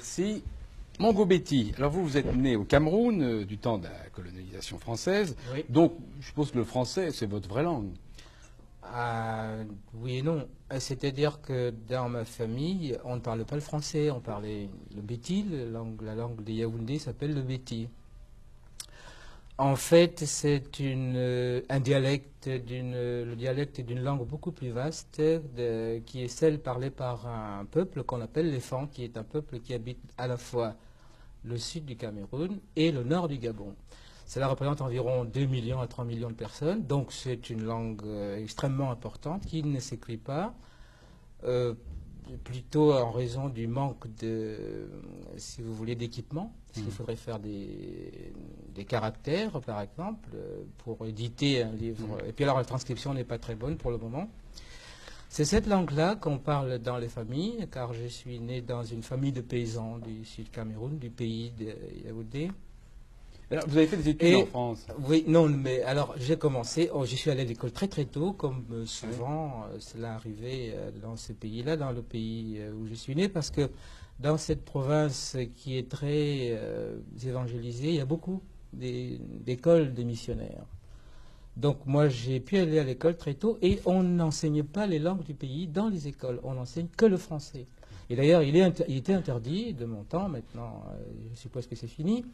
Merci. Mongo Betty, alors vous êtes né au Cameroun, du temps de la colonisation française. Oui. Donc, je suppose que le français, c'est votre vraie langue. Oui et non. C'est-à-dire que dans ma famille, on ne parlait pas le français, on parlait le béti, la langue des Yaoundé s'appelle le béti. En fait, c'est un dialecte le dialecte d'une langue beaucoup plus vaste, qui est celle parlée par un peuple qu'on appelle les Fang, qui est un peuple qui habite à la fois le sud du Cameroun et le nord du Gabon. Cela représente environ 2 millions à 3 millions de personnes, donc c'est une langue extrêmement importante qui ne s'écrit pas, plutôt en raison du manque de, si vous voulez, d'équipement. Parce qu'il faudrait faire des caractères, par exemple, pour éditer un livre. Et puis alors la transcription n'est pas très bonne pour le moment. C'est cette langue-là qu'on parle dans les familles, car je suis né dans une famille de paysans du sud Cameroun, du pays de Yaoundé. Alors, vous avez fait des études en France? Oui, non, mais alors j'ai commencé, je suis allé à l'école très très tôt, comme souvent cela arrivait dans ce pays-là, dans le pays où je suis né, parce que dans cette province qui est très évangélisée, il y a beaucoup d'écoles de missionnaires. Donc moi j'ai pu aller à l'école très tôt et on n'enseigne pas les langues du pays dans les écoles, on n'enseigne que le français. Et d'ailleurs il était interdit de mon temps, maintenant je suppose que c'est fini,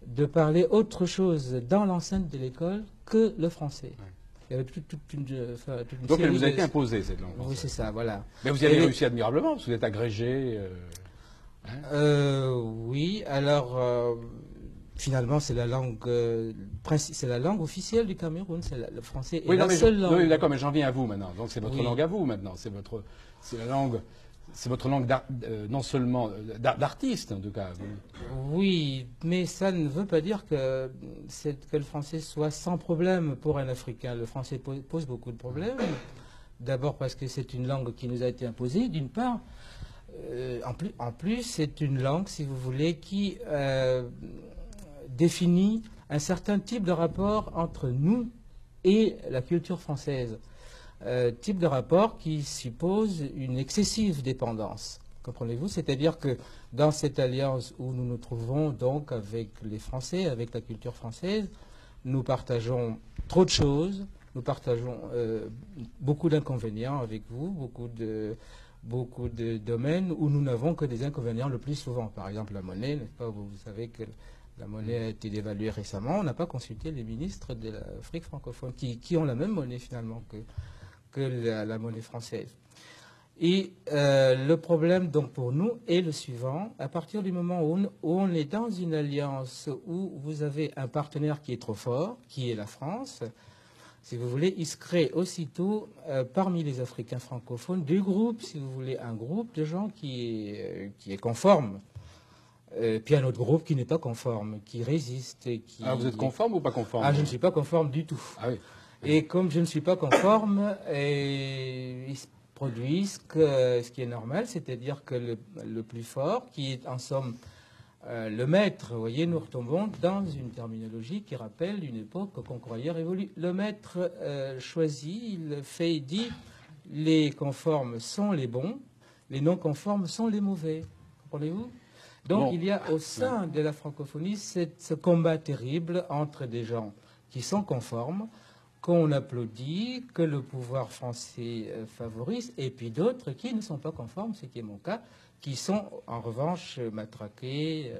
de parler autre chose dans l'enceinte de l'école que le français. Ouais. Il y avait toute une donc elle vous a été imposée, cette langue française. Oui, c'est ça, voilà. Mais vous y avez réussi admirablement, parce que vous êtes agrégé. Oui, alors finalement c'est la langue officielle du Cameroun, c'est le français est la seule langue. Oui, d'accord, mais j'en viens à vous maintenant. Donc c'est votre langue à vous maintenant, c'est la langue. C'est votre langue non seulement d'artiste, en tout cas. Oui, mais ça ne veut pas dire que le français soit sans problème pour un Africain. Le français pose beaucoup de problèmes. D'abord parce que c'est une langue qui nous a été imposée, d'une part. En plus, c'est une langue, si vous voulez, qui définit un certain type de rapport entre nous et la culture française. Type de rapport qui suppose une excessive dépendance. Comprenez-vous? C'est-à-dire que dans cette alliance où nous nous trouvons donc avec les Français, avec la culture française, nous partageons trop de choses, nous partageons beaucoup d'inconvénients avec vous, beaucoup de domaines où nous n'avons que des inconvénients le plus souvent. Par exemple, la monnaie, n'est-ce pas? Vous savez que la monnaie a été dévaluée récemment. On n'a pas consulté les ministres de l'Afrique francophone qui ont la même monnaie finalement que la monnaie française. Et le problème donc pour nous est le suivant: à partir du moment où on est dans une alliance où vous avez un partenaire qui est trop fort, qui est la France, si vous voulez, il se crée aussitôt parmi les Africains francophones du groupe, si vous voulez, un groupe de gens qui est conforme. Puis un autre groupe qui n'est pas conforme, qui résiste. Alors vous êtes conforme ou pas conforme? Je ne suis pas conforme du tout. Ah oui. Et comme je ne suis pas conforme, ils produisent ce qui est normal, c'est-à-dire que le plus fort, qui est en somme le maître, vous voyez, nous retombons dans une terminologie qui rappelle une époque qu'on croyait révolue. Le maître choisit, il dit, les conformes sont les bons, les non-conformes sont les mauvais. Comprenez-vous? Donc il y a au sein de la francophonie ce combat terrible entre des gens qui sont conformes, qu'on applaudit, que le pouvoir français favorise, et puis d'autres qui ne sont pas conformes, ce qui est mon cas, qui sont en revanche matraqués,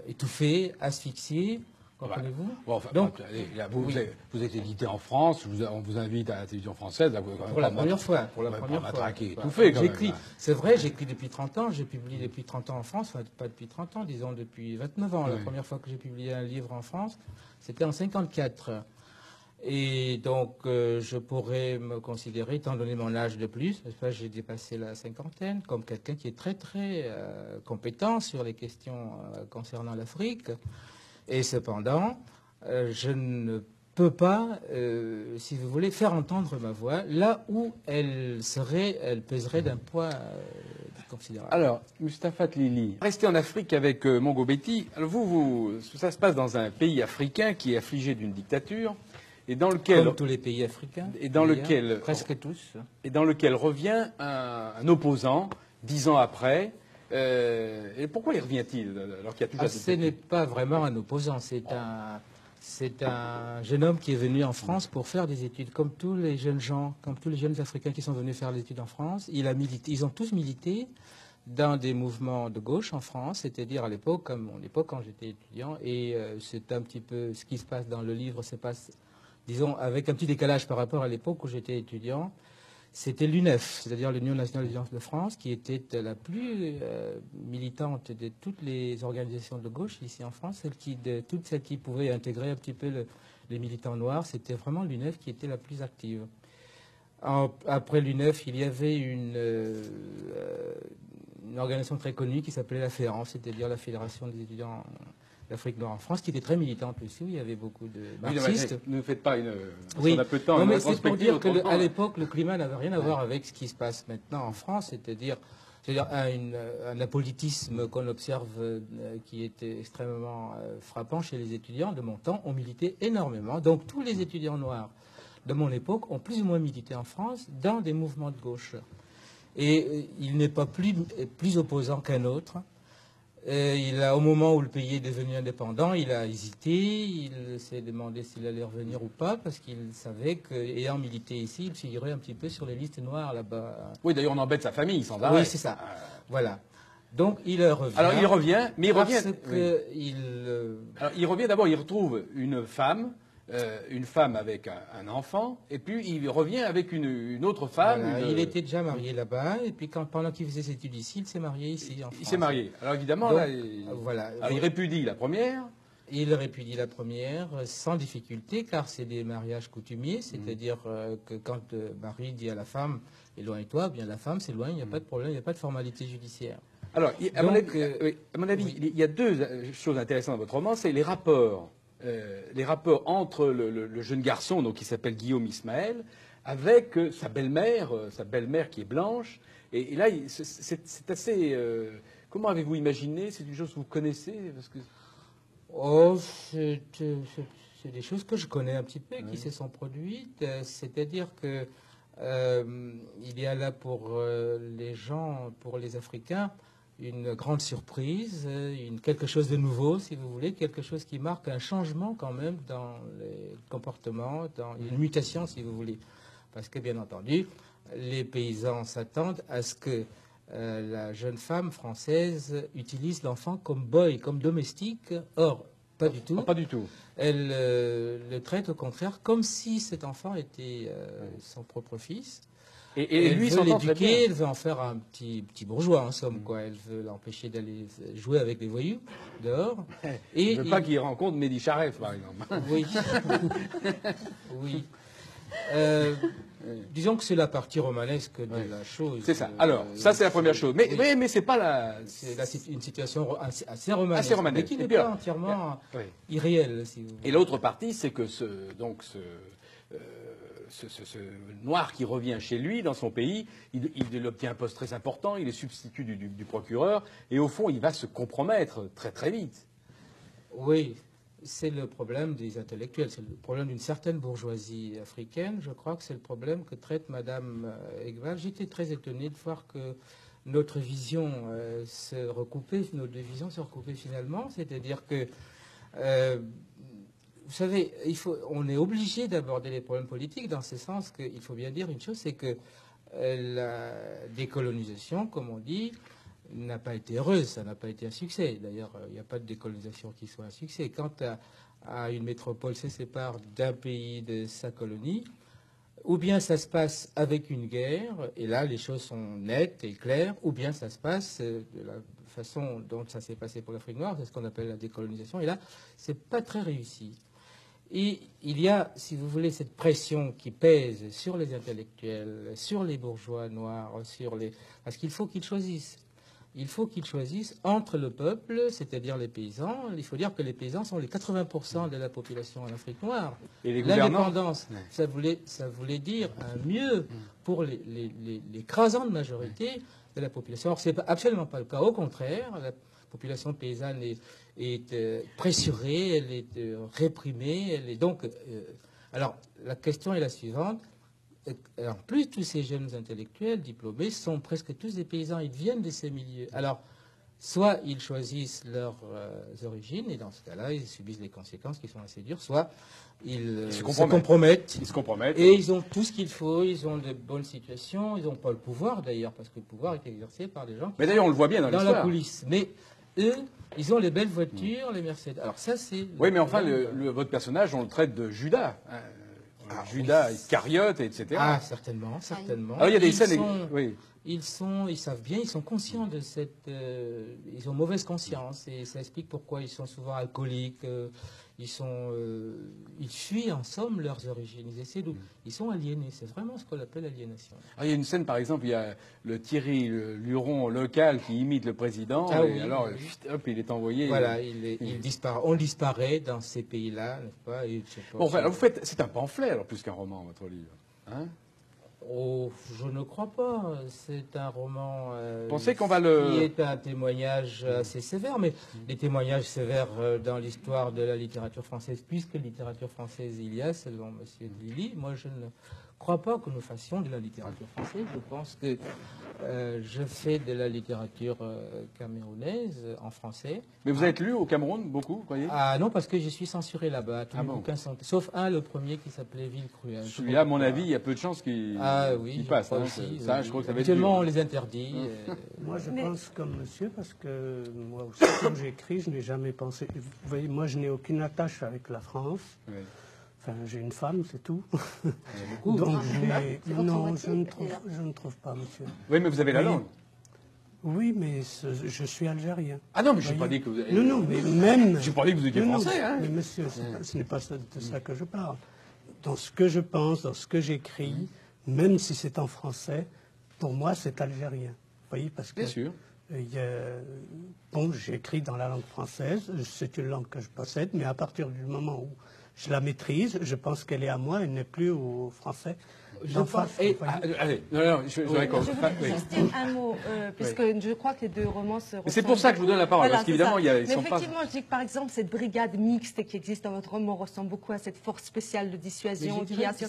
étouffés, asphyxiés. Comprenez-vous? Bon, enfin, donc, vous êtes édité en France, on vous invite à la télévision française. Pour la première fois. Matraqué, étouffé quand même. C'est vrai, j'écris depuis 30 ans, j'ai publié depuis 30 ans en France, enfin pas depuis 30 ans, disons depuis 29 ans. Oui. La première fois que j'ai publié un livre en France, c'était en 54. Et donc, je pourrais me considérer, étant donné mon âge de plus, j'ai dépassé la cinquantaine, comme quelqu'un qui est très, très compétent sur les questions concernant l'Afrique. Et cependant, je ne peux pas, si vous voulez, faire entendre ma voix là où elle pèserait d'un poids considérable. Alors, Mustapha Tlili, restez en Afrique avec Mongo Betty. Alors ça se passe dans un pays africain qui est affligé d'une dictature. Et dans lequel, comme tous les pays africains, et dans lequel, presque tous, et dans lequel revient un opposant 10 ans après, Et pourquoi y revient-il alors qu'il y a toujours Ce n'est pas vraiment un opposant, c'est un jeune homme qui est venu en France pour faire des études, comme tous les jeunes gens, comme tous les jeunes Africains qui sont venus faire des études en France. Ils ont tous milité dans des mouvements de gauche en France, c'est-à-dire à l'époque, comme mon époque quand j'étais étudiant, et c'est un petit peu ce qui se passe dans le livre, se passe, disons, avec un petit décalage par rapport à l'époque où j'étais étudiant. C'était l'UNEF, c'est-à-dire l'Union nationale des de France, qui était la plus militante de toutes les organisations de gauche ici en France, toutes celles qui pouvaient intégrer un petit peu les militants noirs. C'était vraiment l'UNEF qui était la plus active. Après l'UNEF, il y avait une organisation très connue qui s'appelait la FEANF, c'est-à-dire la Fédération des étudiants d'Afrique noire en France, qui était très militante aussi, où il y avait beaucoup de marxistes. Ne faites pas une... Oui, on a peu de temps. non, mais c'est pour dire qu'à l'époque, le climat n'avait rien à voir avec ce qui se passe maintenant en France, c'est-à-dire un apolitisme qu'on observe qui était extrêmement frappant chez les étudiants de mon temps, ont milité énormément. Donc tous les étudiants noirs de mon époque ont plus ou moins milité en France dans des mouvements de gauche. Et il n'est pas plus opposant qu'un autre. Au moment où le pays est devenu indépendant, il a hésité, il s'est demandé s'il allait revenir ou pas, parce qu'il savait qu'ayant milité ici, il figurait un petit peu sur les listes noires là-bas. Oui, d'ailleurs, on embête sa famille sans arrêt. Oui, c'est ça. Voilà. Donc il revient. Alors il revient, mais il revient. Alors, il revient d'abord, il retrouve une femme avec un enfant, et puis il revient avec une autre femme. Voilà, il était déjà marié là-bas, et puis pendant qu'il faisait ses études ici, il s'est marié ici en France. Il s'est marié. Alors évidemment, donc, là, voilà. Il répudie la première. Il répudie la première sans difficulté, car c'est des mariages coutumiers, c'est-à-dire que quand mari dit à la femme « éloigne-toi », bien la femme s'éloigne, il n'y a pas de problème, il n'y a pas de formalité judiciaire. Alors, à mon avis, il y a deux choses intéressantes dans votre roman, c'est les rapports entre le jeune garçon, donc qui s'appelle Guillaume Ismaël, avec sa belle-mère qui est blanche. Et là, c'est assez. Comment avez-vous imaginé? C'est une chose que vous connaissez? Parce que... Oh, c'est des choses que je connais un petit peu, qui se sont produites. C'est-à-dire que il y a là pour les gens, pour les Africains, une grande surprise, quelque chose de nouveau, si vous voulez, quelque chose qui marque un changement quand même dans les comportements, dans une mutation, si vous voulez. Parce que, bien entendu, les paysans s'attendent à ce que la jeune femme française utilise l'enfant comme boy, comme domestique. Or, pas du tout. Oh, pas du tout. Elle le traite au contraire comme si cet enfant était son propre fils. Et lui, elle veut l'éduquer, elle veut en faire un petit bourgeois, en somme, quoi. Elle veut l'empêcher d'aller jouer avec les voyous dehors. Et ne veut pas qu'il rencontre Mehdi Charef, par exemple. Oui. Oui. Disons que c'est la partie romanesque de la chose. C'est ça. Alors, ça, c'est la première chose. Mais c'est pas la... C'est une situation assez romanesque. Mais qui n'est pas entièrement irréelle, si vous voulez. Et l'autre partie, c'est que ce noir qui revient chez lui, dans son pays, il obtient un poste très important, il est substitut du procureur, et au fond, il va se compromettre très très vite. Oui, c'est le problème des intellectuels, c'est le problème d'une certaine bourgeoisie africaine. Je crois que c'est le problème que traite Madame Eghbal. J'étais très étonné de voir que notre vision se recoupait, nos deux visions se recoupaient finalement, c'est-à-dire que... vous savez, on est obligé d'aborder les problèmes politiques dans ce sens qu'il faut bien dire une chose, c'est que la décolonisation, comme on dit, n'a pas été heureuse, ça n'a pas été un succès. D'ailleurs, il n'y a pas de décolonisation qui soit un succès. Quand une métropole se sépare d'un pays de sa colonie, ou bien ça se passe avec une guerre, et là les choses sont nettes et claires, ou bien ça se passe de la façon dont ça s'est passé pour l'Afrique noire, c'est ce qu'on appelle la décolonisation, et là, c'est pas très réussi. Et il y a, si vous voulez, cette pression qui pèse sur les intellectuels, sur les bourgeois noirs, parce qu'il faut qu'ils choisissent. Il faut qu'ils choisissent entre le peuple, c'est-à-dire les paysans. Il faut dire que les paysans sont les 80% de la population en Afrique noire. Et les gouvernants, l'indépendance, ça voulait dire un mieux pour l'écrasante majorité de la population. Or, ce n'est absolument pas le cas. Au contraire, la population paysanne est pressurée, elle est réprimée. Elle est donc, alors, la question est la suivante. En plus, tous ces jeunes intellectuels diplômés sont presque tous des paysans. Ils viennent de ces milieux. Alors, soit ils choisissent leurs origines, et dans ce cas-là, ils subissent des conséquences qui sont assez dures, soit ils se compromettent. Ils se compromettent. Et ils ont tout ce qu'il faut, ils ont de bonnes situations, ils n'ont pas le pouvoir d'ailleurs, parce que le pouvoir est exercé par des gens qui Mais d'ailleurs, on le voit bien dans la l'histoire. police. Mais eux, ils ont les belles voitures, les Mercedes. Alors ça, c'est... Oui, mais enfin, votre personnage, on le traite de Judas. Hein. Judas, Iscariote, etc. Ah, certainement, certainement. Alors, il y a des scènes... Oui. Ils savent bien, ils sont conscients de cette... ils ont mauvaise conscience, et ça explique pourquoi ils sont souvent alcooliques, ils fuient en somme leurs origines, ils sont aliénés, c'est vraiment ce qu'on appelle aliénation. Alors, il y a une scène, par exemple, il y a le Thierry, le luron local qui imite le président, et alors, hop, il est envoyé... Voilà, on disparaît dans ces pays-là, n'est-ce pas, Bon, enfin, c'est un pamphlet, alors, plus qu'un roman, votre livre. Hein? Oh, je ne crois pas. C'est un roman Pensez qu'on va qui est un témoignage assez sévère, mais les témoignages sévères dans l'histoire de la littérature française, puisque littérature française il y a, selon M. Lilly, moi je ne crois pas que nous fassions de la littérature française. Je pense que je fais de la littérature camerounaise en français. Mais vous avez lu au Cameroun beaucoup, vous croyez? Ah non, parce que je suis censuré là-bas. Tous les bouquins sont... Sauf un, le premier, qui s'appelait Ville cruelle. Celui-là, à mon avis, il y a peu de chances qu'il passe. Hein, aussi, ça, je crois que ça va être actuellement, on les interdit. Moi, je pense comme monsieur, parce que moi aussi, quand j'écris, je n'ai jamais pensé... Vous voyez, moi, je n'ai aucune attache avec la France. Oui. Enfin, j'ai une femme, c'est tout. Beaucoup. Donc, non, je ne trouve pas, monsieur. Oui, mais vous avez la langue. Oui, mais je suis algérien. Ah non, mais je n'ai pas dit que vous... Non, non, mais même... Je n'ai pas dit que vous étiez français. Hein. Mais monsieur, ce n'est pas de ça que je parle. Dans ce que je pense, dans ce que j'écris, même si c'est en français, pour moi, c'est algérien. Vous voyez, parce que... Bien sûr. Bon, j'écris dans la langue française, c'est une langue que je possède, mais à partir du moment où je la maîtrise, je pense qu'elle est à moi, elle n'est plus aux Français. Je pense... allez, non, je réponds. Je veux juste dire un mot, puisque je crois que les deux romans se ressemblent. C'est pour ça que je vous donne la parole, voilà, parce qu'évidemment, ils mais sont effectivement, je dis que par exemple, cette brigade mixte qui existe dans votre roman ressemble beaucoup à cette force spéciale de dissuasion qui a sur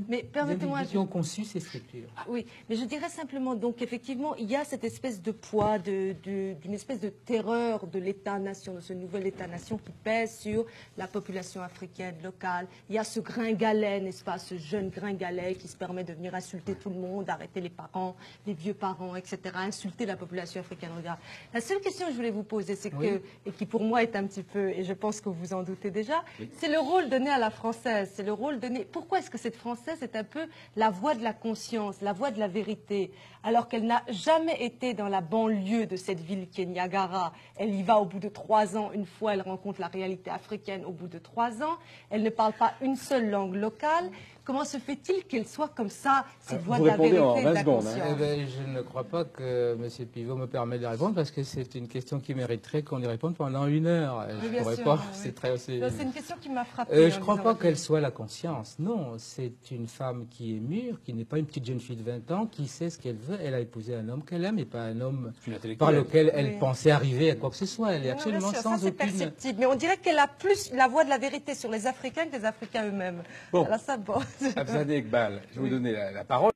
Mais permettez-moi, qui ont conçu ces structures. Oui, mais je dirais simplement, donc effectivement, il y a cette espèce de poids, d'une espèce de terreur de l'État-nation, de ce nouvel État-nation qui pèse sur la population africaine locale. Il y a ce gringalet, n'est-ce pas, ce jeune gringalet qui se permet de venir insulter tout le monde, arrêter les parents, les vieux parents, etc., insulter la population africaine. Regarde. La seule question que je voulais vous poser, c'est que, et qui pour moi est un petit peu, et je pense que vous en doutez déjà, c'est le rôle donné à la française, c'est le rôle donné... Pourquoi est-ce que cette française est un peu la voix de la conscience, la voix de la vérité, alors qu'elle n'a jamais été dans la banlieue de cette ville qui est Niagara? Elle y va au bout de 3 ans, une fois elle rencontre la réalité africaine au bout de 3 ans, elle ne parle pas une seule langue locale. Comment se fait-il qu'elle soit comme ça, cette voix de la vérité et de la conscience? Je ne crois pas que M. Pivot me permette de répondre, parce que c'est une question qui mériterait qu'on y réponde pendant 1 heure. Je ne pourrais pas. C'est une question qui m'a frappée. Je ne crois pas qu'elle soit la conscience. Non, c'est une femme qui est mûre, qui n'est pas une petite jeune fille de 20 ans, qui sait ce qu'elle veut. Elle a épousé un homme qu'elle aime et pas un homme par lequel elle pensait arriver à quoi que ce soit. Elle est absolument sans aucune... perceptible. Mais on dirait qu'elle a plus la voix de la vérité sur les Africains que les Africains eux-mêmes. Bon. Alors ça, bon. Afzadeh Iqbal, je vais vous donner la parole.